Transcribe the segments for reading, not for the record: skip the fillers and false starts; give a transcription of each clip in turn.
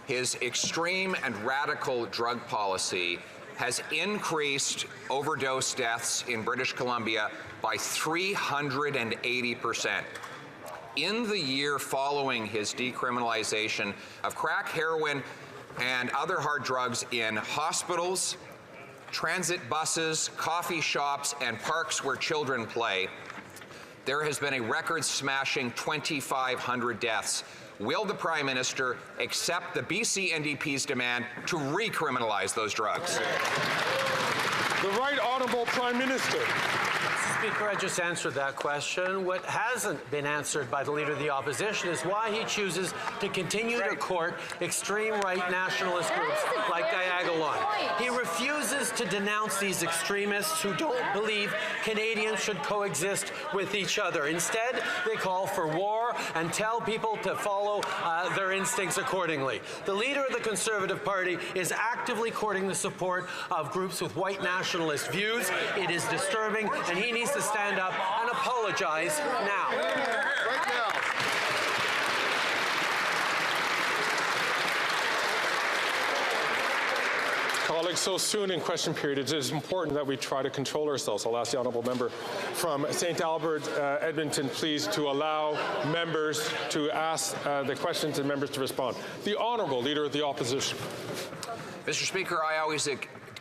his extreme and radical drug policy has increased overdose deaths in British Columbia by 380%. In the year following his decriminalization of crack, heroin, and other hard drugs in hospitals, transit buses, coffee shops, and parks where children play, there has been a record-smashing 2,500 deaths. Will the Prime Minister accept the BC NDP's demand to recriminalize those drugs? The Right Honourable Prime Minister. Speaker, I just answered that question. What hasn't been answered by the Leader of the Opposition is why he chooses to continue to court extreme right nationalist groups like Diagolon. He refuses to denounce these extremists who don't believe Canadians should coexist with each other. Instead, they call for war and tell people to follow their instincts accordingly. The Leader of the Conservative Party is actively courting the support of groups with white nationalist views. It is disturbing, and he needs to stand up and apologize now. Right now. Colleagues, so soon in question period, it is important that we try to control ourselves. I'll ask the honourable member from St. Albert, Edmonton, please, to allow members to ask the questions and members to respond. The Honourable Leader of the Opposition. Mr. Speaker, I always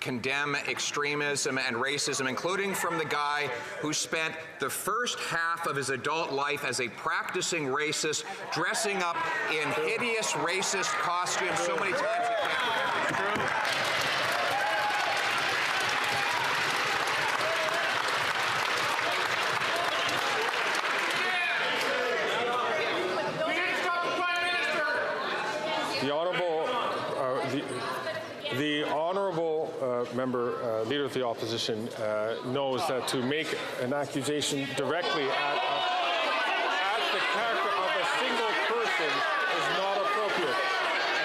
condemn extremism and racism, including from the guy who spent the first half of his adult life as a practicing racist, dressing up in hideous racist costumes so many times he can't remember. The Honourable member, Leader of the Opposition, knows that to make an accusation directly at the character of a single person is not appropriate.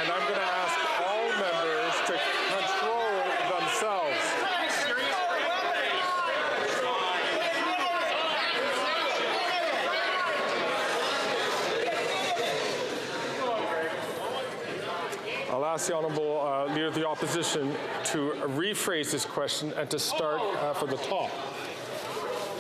And I'm going to ask all members to control themselves. I'll ask the Honourable Leader of the Opposition to rephrase this question and to start from the top.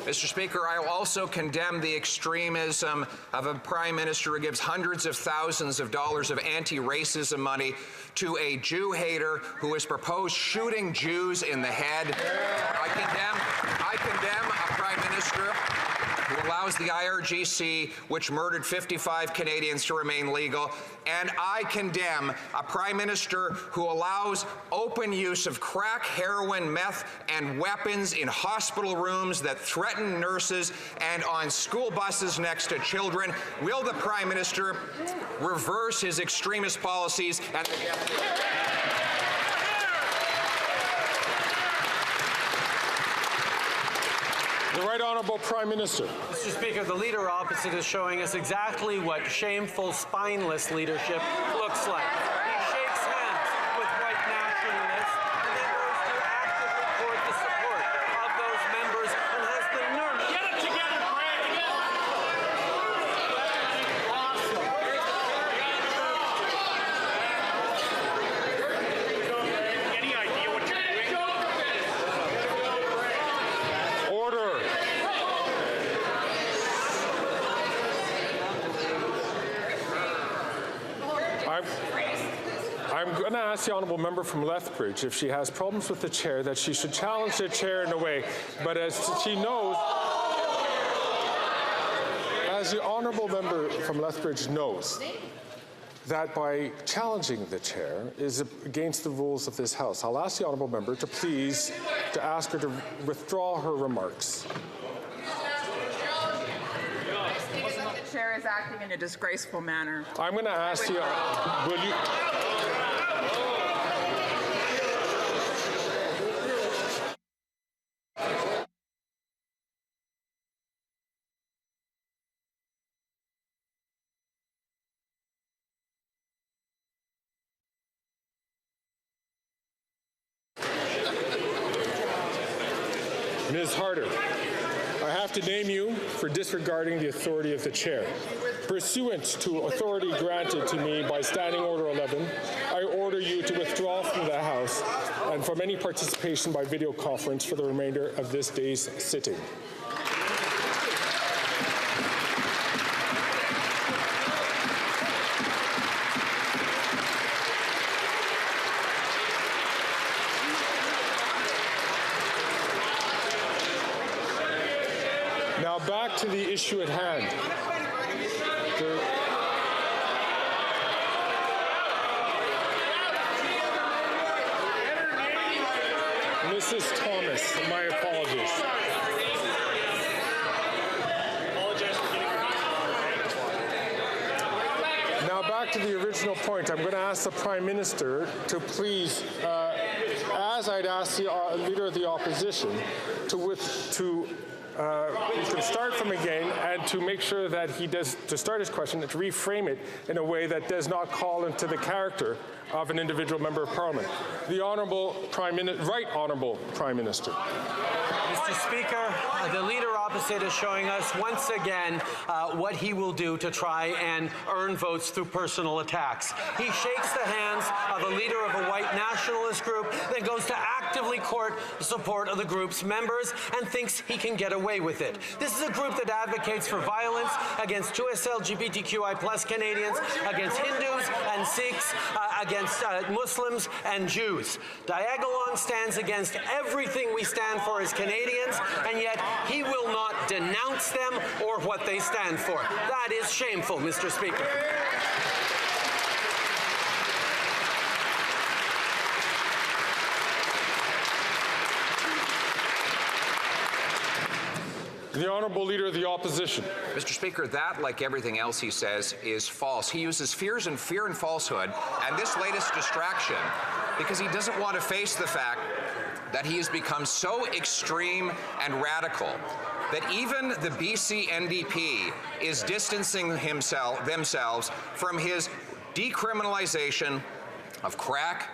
Mr. Speaker, I will also condemn the extremism of a Prime Minister who gives hundreds of thousands of dollars of anti-racism money to a Jew hater who has proposed shooting Jews in the head. I condemn a Prime Minister who allows the IRGC, which murdered 55 Canadians, to remain legal. And I condemn a Prime Minister who allows open use of crack, heroin, meth, and weapons in hospital rooms that threaten nurses and on school buses next to children. Will the Prime Minister reverse his extremist policies and The Right Honourable Prime Minister. Mr. Speaker, the Leader opposite is showing us exactly what shameful, spineless leadership looks like. He shakes hands with white nationalists and then goes to actively court the support of those members and has the nerve. Get it together, Greg! Any idea what you're doing? Order. I'm going to ask the Honourable Member from Lethbridge if she has problems with the chair, that she should challenge the chair in a way. But as she knows, as the Honourable Member from Lethbridge knows, that by challenging the chair is against the rules of this House. I'll ask the Honourable Member to please to ask her to withdraw her remarks. The chair is acting in a disgraceful manner. I'm going to ask you, will you... Ms. Harder, I have to name you for disregarding the authority of the chair. Pursuant to authority granted to me by Standing Order 11, I order you to withdraw from the House and from any participation by video conference for the remainder of this day's sitting. Now back to the issue at hand. Mrs. Thomas, my apologies. Now back to the original point. I'm going to ask the Prime Minister to please, as I'd ask the Leader of the Opposition, you can start from again and to make sure that he does, to start his question, to reframe it in a way that does not call into the character of an individual member of Parliament. The Honourable Right Honourable Prime Minister. Mr. Speaker, the Leader opposite is showing us once again what he will do to try and earn votes through personal attacks. He shakes the hands of a leader of a white nationalist group, then goes to actively court the support of the group's members and thinks he can get away with it. This is a group that advocates for violence against 2S LGBTQI+ Canadians, against Hindus and Sikhs, against Muslims and Jews. Diagolon stands against everything we stand for as Canadians, and yet he will not denounce them or what they stand for. That is shameful, Mr. Speaker. The Honourable Leader of the Opposition. Mr. Speaker, that, like everything else he says, is false. He uses fear and falsehood and this latest distraction because he doesn't want to face the fact that he has become so extreme and radical that even the BC NDP is distancing themselves from his decriminalization of crack,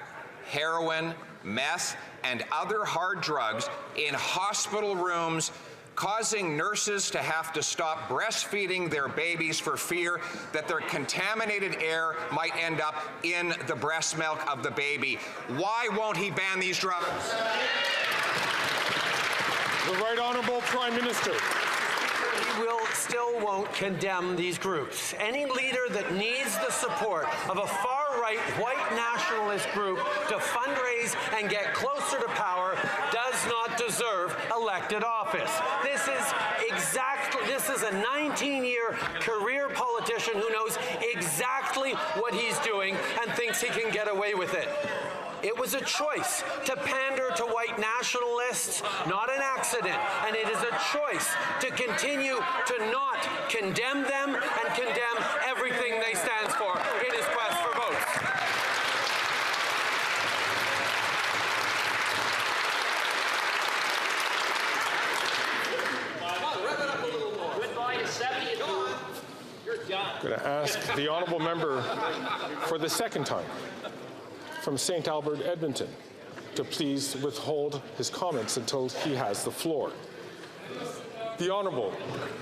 heroin, meth, and other hard drugs in hospital rooms, causing nurses to have to stop breastfeeding their babies for fear that their contaminated air might end up in the breast milk of the baby. Why won't he ban these drugs? The Right Honourable Prime Minister. He still won't condemn these groups. Any leader that needs the support of a far-right white nationalist group to fundraise and get closer to power does not deserve elected office. This is a 19-year career politician who knows exactly what he's doing and thinks he can get away with it. It was a choice to pander to white nationalists, not an accident, and it is a choice to continue to not condemn them and condemn everything they stand for in his quest for votes. I'm going to ask the Honourable Member for the second time from St. Albert, Edmonton, to please withhold his comments until he has the floor. The Honourable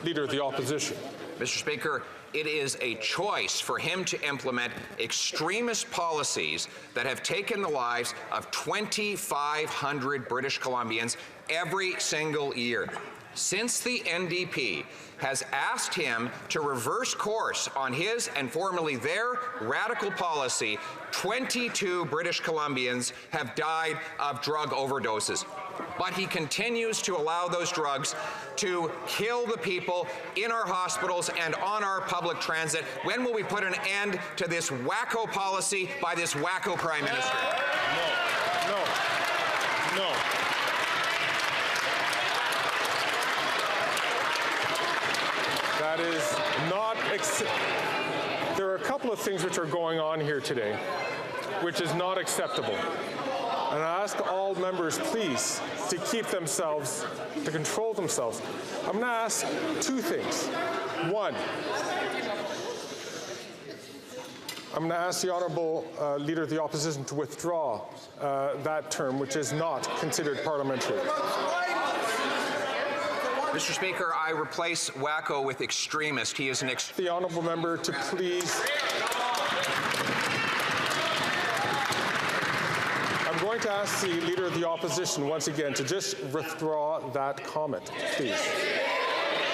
Leader of the Opposition. Mr. Speaker, it is a choice for him to implement extremist policies that have taken the lives of 2,500 British Columbians every single year. Since the NDP has asked him to reverse course on his and formerly their radical policy, 22 British Columbians have died of drug overdoses. But he continues to allow those drugs to kill the people in our hospitals and on our public transit. When will we put an end to this wacko policy by this wacko Prime Minister? No. That is not there are a couple of things which are going on here today which is not acceptable. And I ask all members, please, to keep themselves, to control themselves. I'm going to ask two things. One, I'm going to ask the Honourable Leader of the Opposition to withdraw that term, which is not considered parliamentary. Mr. Speaker, I replace wacko with extremist. He is an The Honourable Member to please. going to ask the Leader of the Opposition once again to just withdraw that comment, please.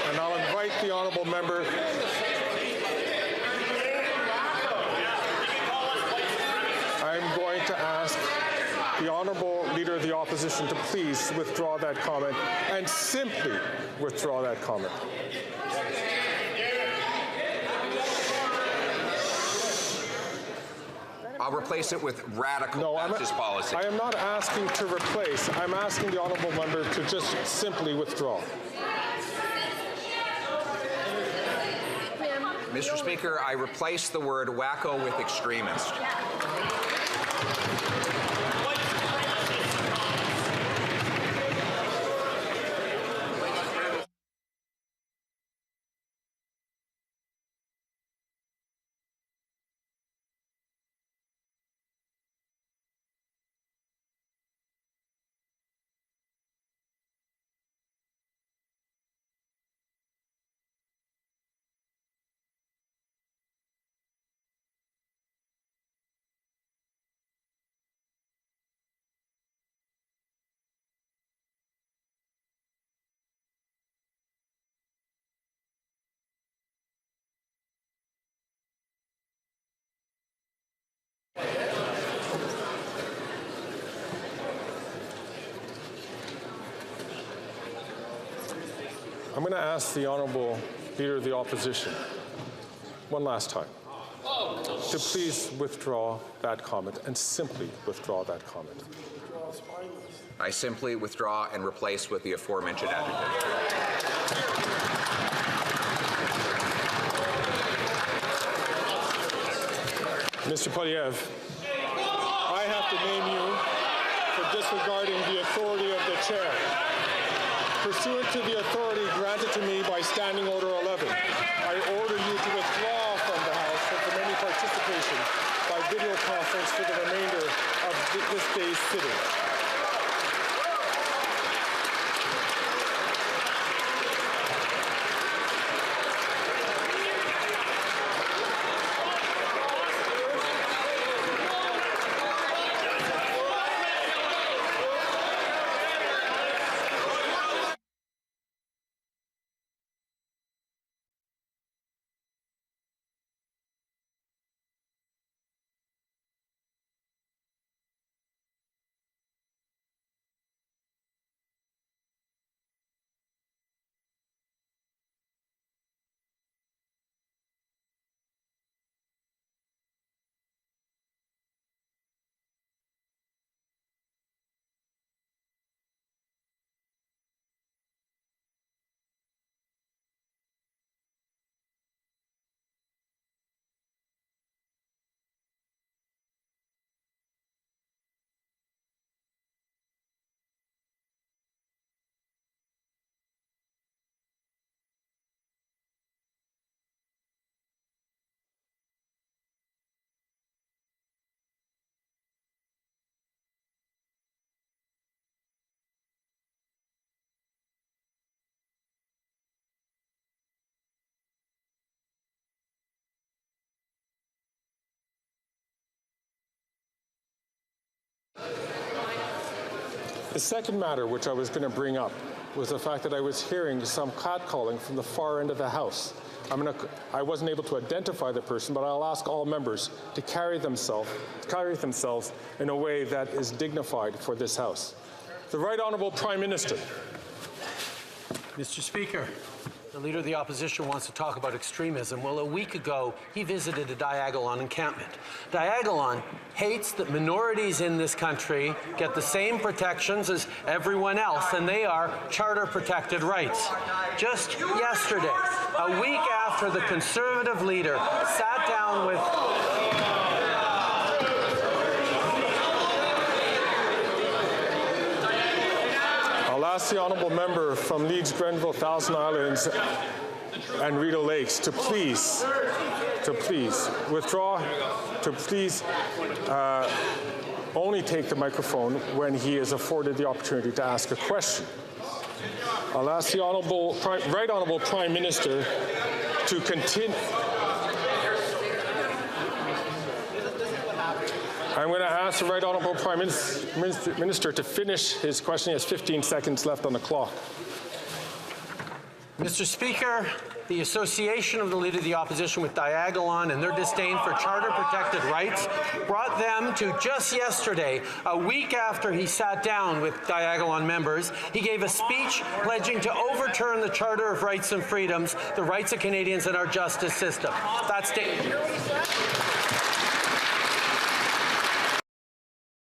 And I'll invite the honourable member. I'm going to ask the Honourable Leader of the Opposition to please withdraw that comment and simply withdraw that comment. I'll replace it with radical leftist policy. I am not asking to replace. I'm asking the honourable member to just simply withdraw. Mr. Speaker, I replace the word wacko with extremist. I'm going to ask the Honourable Leader of the Opposition one last time to please withdraw that comment and simply withdraw that comment. I simply withdraw and replace with the aforementioned adjective. Mr. Poilievre, I have to name you for disregarding the authority of the chair. Pursuant to the authority granted to me by Standing Order 11, I order you to withdraw from the House and from any participation by video conference for the remainder of this day's sitting. The second matter which I was going to bring up was the fact that I was hearing some catcalling from the far end of the House. I wasn't able to identify the person, but I'll ask all members to carry themselves in a way that is dignified for this House. The Right Honourable Prime Minister. Mr. Speaker, the Leader of the Opposition wants to talk about extremism. Well, a week ago, he visited a Diagolon encampment. Diagolon hates that minorities in this country get the same protections as everyone else, and they are charter-protected rights. Just yesterday, a week after the Conservative leader sat down with I'll ask the honourable member from Leeds, Grenville, Thousand Islands and Rideau Lakes to please withdraw, to please only take the microphone when he is afforded the opportunity to ask a question. I'll ask the Right Honourable Prime Minister to continue. I'm going to ask the Right Honourable Prime Minister to finish his question. He has 15 seconds left on the clock. Mr. Speaker, the association of the Leader of the Opposition with Diagolon and their disdain for charter-protected rights brought them to just yesterday, a week after he sat down with Diagolon members, he gave a speech pledging to overturn the Charter of Rights and Freedoms, the rights of Canadians and our justice system. That's dangerous.